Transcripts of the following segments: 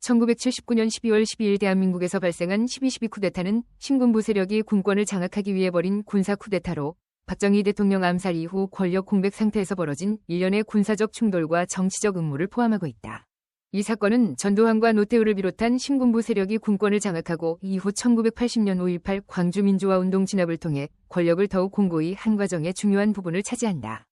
1979년 12월 12일 대한민국에서 발생한 12.12 쿠데타는 신군부 세력이 군권을 장악하기 위해 벌인 군사 쿠데타로 박정희 대통령 암살 이후 권력 공백 상태에서 벌어진 일련의 군사적 충돌과 정치적 음모를 포함하고 있다. 이 사건은 전두환과 노태우를 비롯한 신군부 세력이 군권을 장악하고 이후 1980년 5.18 광주민주화운동 진압을 통해 권력을 더욱 공고히 한 과정의 중요한 부분을 차지한다.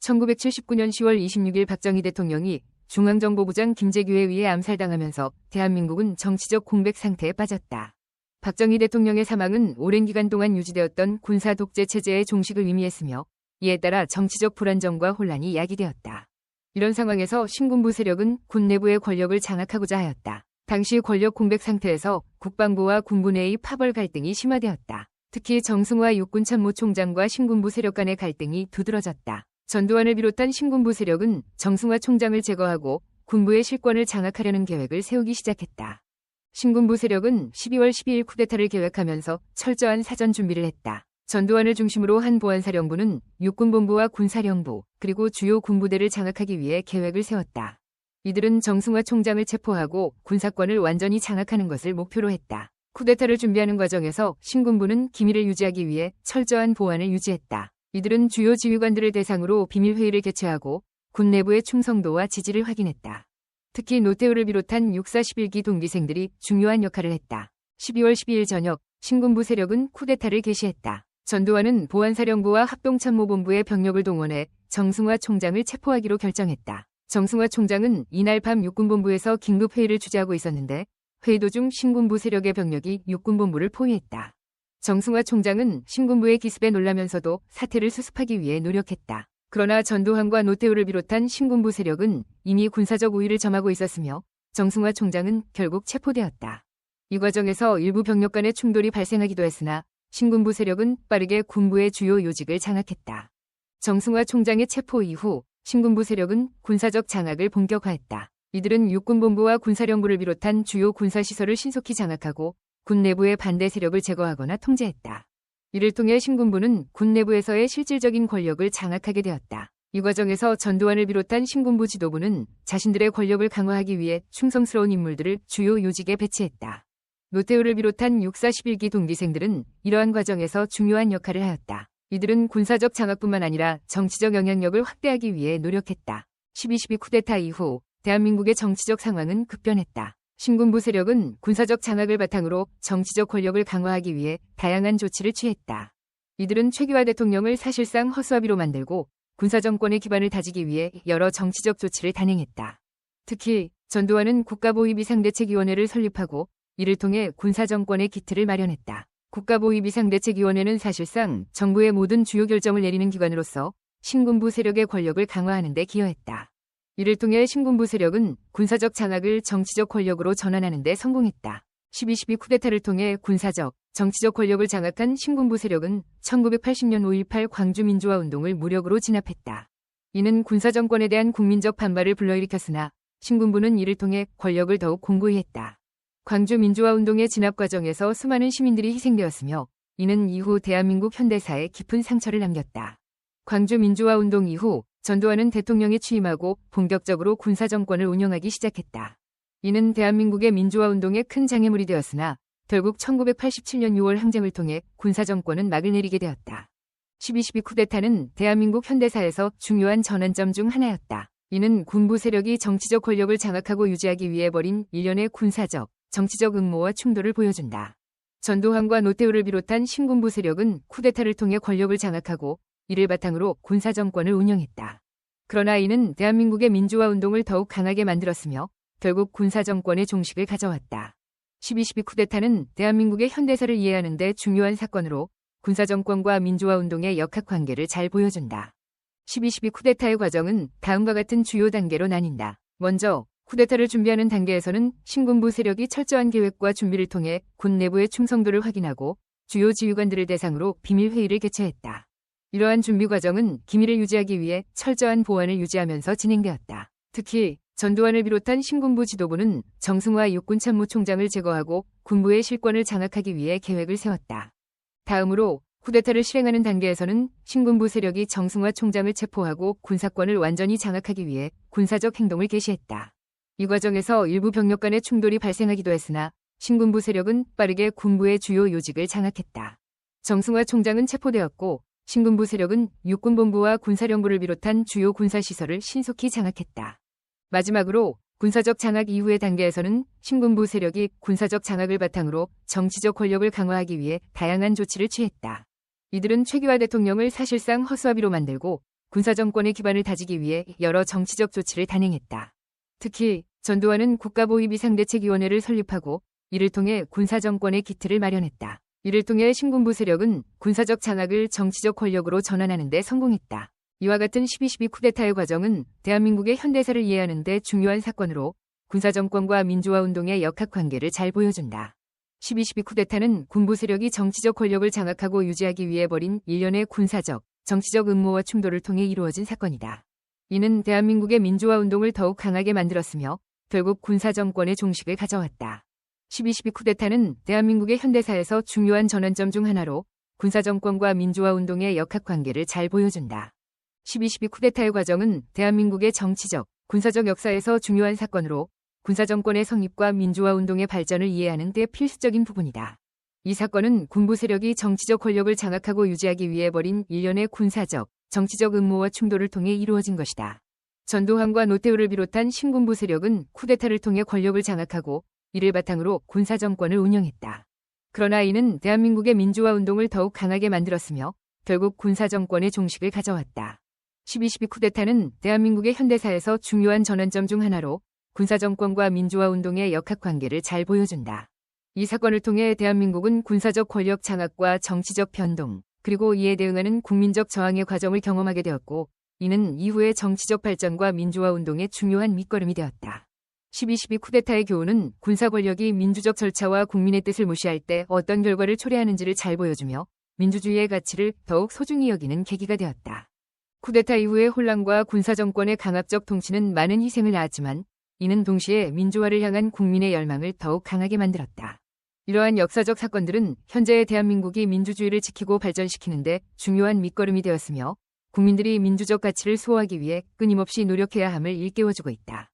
1979년 10월 26일 박정희 대통령이 중앙정보부장 김재규에 의해 암살당하면서 대한민국은 정치적 공백 상태에 빠졌다. 박정희 대통령의 사망은 오랜 기간 동안 유지되었던 군사 독재 체제의 종식을 의미했으며 이에 따라 정치적 불안정과 혼란이 야기되었다. 이런 상황에서 신군부 세력은 군 내부의 권력을 장악하고자 하였다. 당시 권력 공백 상태에서 국방부와 군부 내의 파벌 갈등이 심화되었다. 특히 정승화 육군참모총장과 신군부 세력 간의 갈등이 두드러졌다. 전두환을 비롯한 신군부 세력은 정승화 총장을 제거하고 군부의 실권을 장악하려는 계획을 세우기 시작했다. 신군부 세력은 12월 12일 쿠데타를 계획하면서 철저한 사전 준비를 했다. 전두환을 중심으로 한 보안사령부는 육군본부와 군사령부, 그리고 주요 군부대를 장악하기 위해 계획을 세웠다. 이들은 정승화 총장을 체포하고 군사권을 완전히 장악하는 것을 목표로 했다. 쿠데타를 준비하는 과정에서 신군부는 기밀을 유지하기 위해 철저한 보안을 유지했다. 이들은 주요 지휘관들을 대상으로 비밀회의를 개최하고 군 내부의 충성도와 지지를 확인했다. 특히 노태우를 비롯한 육사 11기 동기생들이 중요한 역할을 했다. 12월 12일 저녁 신군부 세력은 쿠데타를 개시했다. 전두환은 보안사령부와 합동참모본부의 병력을 동원해 정승화 총장을 체포하기로 결정했다. 정승화 총장은 이날 밤 육군본부에서 긴급회의를 주재하고 있었는데 회의 도중 신군부 세력의 병력이 육군본부를 포위했다. 정승화 총장은 신군부의 기습에 놀라면서도 사태를 수습하기 위해 노력했다. 그러나 전두환과 노태우를 비롯한 신군부 세력은 이미 군사적 우위를 점하고 있었으며 정승화 총장은 결국 체포되었다. 이 과정에서 일부 병력 간의 충돌이 발생하기도 했으나 신군부 세력은 빠르게 군부의 주요 요직을 장악했다. 정승화 총장의 체포 이후 신군부 세력은 군사적 장악을 본격화했다. 이들은 육군본부와 군사령부를 비롯한 주요 군사시설을 신속히 장악하고 군 내부의 반대 세력을 제거하거나 통제했다. 이를 통해 신군부는 군 내부에서의 실질적인 권력을 장악하게 되었다. 이 과정에서 전두환을 비롯한 신군부 지도부는 자신들의 권력을 강화하기 위해 충성스러운 인물들을 주요 요직에 배치했다. 노태우를 비롯한 육사 11기 동기생들은 이러한 과정에서 중요한 역할을 하였다. 이들은 군사적 장악뿐만 아니라 정치적 영향력을 확대하기 위해 노력했다. 12.12 쿠데타 이후 대한민국의 정치적 상황은 급변했다. 신군부 세력은 군사적 장악을 바탕으로 정치적 권력을 강화하기 위해 다양한 조치를 취했다. 이들은 최규하 대통령을 사실상 허수아비로 만들고 군사정권의 기반을 다지기 위해 여러 정치적 조치를 단행했다. 특히 전두환은 국가보위비상대책위원회를 설립하고 이를 통해 군사정권의 기틀을 마련했다. 국가보위비상대책위원회는 사실상 정부의 모든 주요 결정을 내리는 기관으로서 신군부 세력의 권력을 강화하는 데 기여했다. 이를 통해 신군부 세력은 군사적 장악을 정치적 권력으로 전환하는 데 성공했다. 12.12 쿠데타를 통해 군사적, 정치적 권력을 장악한 신군부 세력은 1980년 5.18 광주민주화운동을 무력으로 진압했다. 이는 군사정권에 대한 국민적 반발을 불러일으켰으나 신군부는 이를 통해 권력을 더욱 공고히 했다. 광주민주화운동의 진압 과정에서 수많은 시민들이 희생되었으며 이는 이후 대한민국 현대사에 깊은 상처를 남겼다. 광주민주화운동 이후 전두환은 대통령에 취임하고 본격적으로 군사정권을 운영하기 시작했다. 이는 대한민국의 민주화운동에 큰 장애물이 되었으나 결국 1987년 6월 항쟁을 통해 군사정권은 막을 내리게 되었다. 12.12 쿠데타는 대한민국 현대사에서 중요한 전환점 중 하나였다. 이는 군부 세력이 정치적 권력을 장악하고 유지하기 위해 벌인 일련의 군사적, 정치적 음모와 충돌을 보여준다. 전두환과 노태우를 비롯한 신군부 세력은 쿠데타를 통해 권력을 장악하고 이를 바탕으로 군사정권을 운영했다. 그러나 이는 대한민국의 민주화운동을 더욱 강하게 만들었으며 결국 군사정권의 종식을 가져왔다. 12.12 쿠데타는 대한민국의 현대사를 이해하는 데 중요한 사건으로 군사정권과 민주화운동의 역학관계를 잘 보여준다. 12.12 쿠데타의 과정은 다음과 같은 주요 단계로 나뉜다. 먼저 쿠데타를 준비하는 단계에서는 신군부 세력이 철저한 계획과 준비를 통해 군 내부의 충성도를 확인하고 주요 지휘관들을 대상으로 비밀회의를 개최했다. 이러한 준비 과정은 기밀을 유지하기 위해 철저한 보안을 유지하면서 진행되었다. 특히 전두환을 비롯한 신군부 지도부는 정승화 육군참모총장을 제거하고 군부의 실권을 장악하기 위해 계획을 세웠다. 다음으로 쿠데타를 실행하는 단계에서는 신군부 세력이 정승화 총장을 체포하고 군사권을 완전히 장악하기 위해 군사적 행동을 개시했다. 이 과정에서 일부 병력 간의 충돌이 발생하기도 했으나 신군부 세력은 빠르게 군부의 주요 요직을 장악했다. 정승화 총장은 체포되었고 신군부 세력은 육군본부와 군사령부를 비롯한 주요 군사시설을 신속히 장악했다. 마지막으로 군사적 장악 이후의 단계에서는 신군부 세력이 군사적 장악을 바탕으로 정치적 권력을 강화하기 위해 다양한 조치를 취했다. 이들은 최규하 대통령을 사실상 허수아비로 만들고 군사정권의 기반을 다지기 위해 여러 정치적 조치를 단행했다. 특히 전두환은 국가보위비상대책위원회를 설립하고 이를 통해 군사정권의 기틀을 마련했다. 이를 통해 신군부 세력은 군사적 장악을 정치적 권력으로 전환하는 데 성공했다. 이와 같은 12.12 쿠데타의 과정은 대한민국의 현대사를 이해하는 데 중요한 사건으로 군사정권과 민주화운동의 역학관계를 잘 보여준다. 12.12 쿠데타는 군부 세력이 정치적 권력을 장악하고 유지하기 위해 벌인 일련의 군사적, 정치적 음모와 충돌을 통해 이루어진 사건이다. 이는 대한민국의 민주화운동을 더욱 강하게 만들었으며 결국 군사정권의 종식을 가져왔다. 12.12 쿠데타는 대한민국의 현대사에서 중요한 전환점 중 하나로 군사정권과 민주화운동의 역학관계를 잘 보여준다. 12.12 쿠데타의 과정은 대한민국의 정치적, 군사적 역사에서 중요한 사건으로 군사정권의 성립과 민주화운동의 발전을 이해하는 데 필수적인 부분이다. 이 사건은 군부 세력이 정치적 권력을 장악하고 유지하기 위해 벌인 일련의 군사적, 정치적 음모와 충돌을 통해 이루어진 것이다. 전두환과 노태우를 비롯한 신군부 세력은 쿠데타를 통해 권력을 장악하고 이를 바탕으로 군사정권을 운영했다. 그러나 이는 대한민국의 민주화운동을 더욱 강하게 만들었으며 결국 군사정권의 종식을 가져왔다. 12.12 쿠데타는 대한민국의 현대사에서 중요한 전환점 중 하나로 군사정권과 민주화운동의 역학관계를 잘 보여준다. 이 사건을 통해 대한민국은 군사적 권력 장악과 정치적 변동, 그리고 이에 대응하는 국민적 저항의 과정을 경험하게 되었고 이는 이후의 정치적 발전과 민주화운동의 중요한 밑거름이 되었다. 12.12 쿠데타의 교훈은 군사 권력이 민주적 절차와 국민의 뜻을 무시할 때 어떤 결과를 초래하는지를 잘 보여주며 민주주의의 가치를 더욱 소중히 여기는 계기가 되었다. 쿠데타 이후의 혼란과 군사정권의 강압적 통치는 많은 희생을 낳았지만 이는 동시에 민주화를 향한 국민의 열망을 더욱 강하게 만들었다. 이러한 역사적 사건들은 현재의 대한민국이 민주주의를 지키고 발전시키는 데 중요한 밑거름이 되었으며 국민들이 민주적 가치를 수호하기 위해 끊임없이 노력해야 함을 일깨워주고 있다.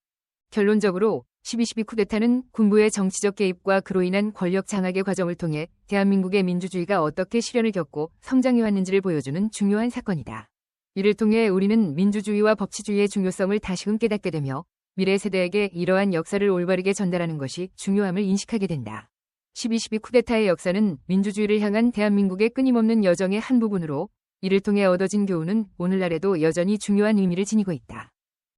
결론적으로 12.12 쿠데타는 군부의 정치적 개입과 그로 인한 권력 장악의 과정을 통해 대한민국의 민주주의가 어떻게 시련을 겪고 성장해왔는지를 보여주는 중요한 사건이다. 이를 통해 우리는 민주주의와 법치주의의 중요성을 다시금 깨닫게 되며 미래 세대에게 이러한 역사를 올바르게 전달하는 것이 중요함을 인식하게 된다. 12.12 쿠데타의 역사는 민주주의를 향한 대한민국의 끊임없는 여정의 한 부분으로 이를 통해 얻어진 교훈은 오늘날에도 여전히 중요한 의미를 지니고 있다.